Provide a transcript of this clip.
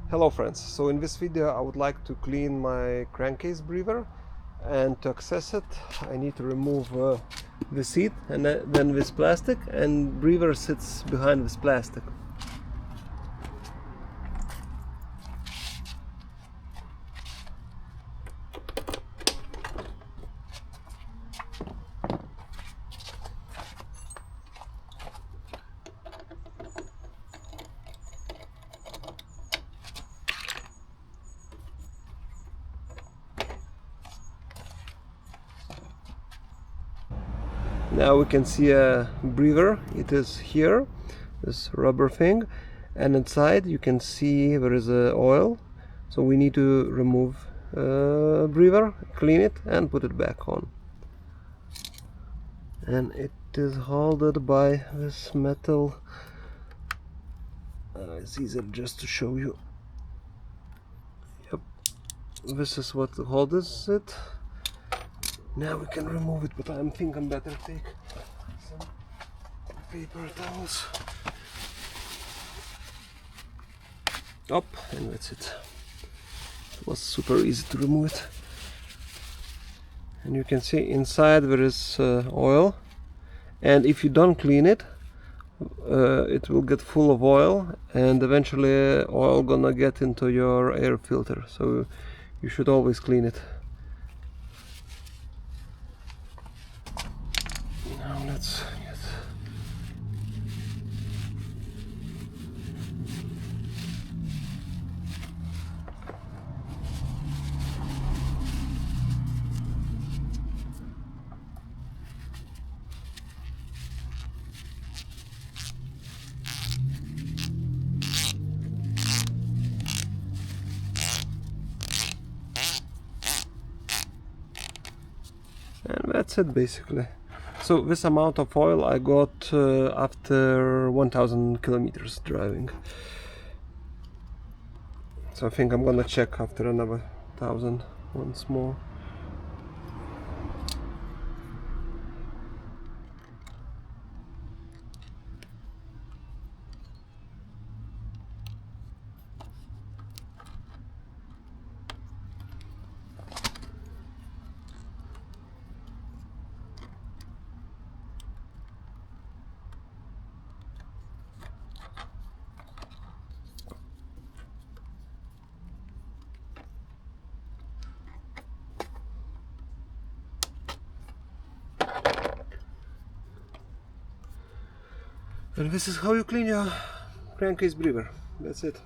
Hello friends, so in this video I would like to clean my crankcase breather, and to access it I need to remove the seat and then this plastic, and breather sits behind this plastic. Now we can see a breather. It is here, this rubber thing, and inside you can see there is oil. So we need to remove breather, clean it, and put it back on. And it is held by this metal. It's easier just to show you. Yep, this is what holds it. Now we can remove it, but I think I'm better take some paper towels. Up, and that's it. It was super easy to remove it. And you can see inside there is oil, and if you don't clean it, it will get full of oil, and eventually oil gonna get into your air filter. So you should always clean it. Now let's get. And that's it basically. So this amount of oil I got after 1000 kilometers driving. So I think I'm gonna check after another 1000 once more. And this is how you clean your crankcase breather. That's it.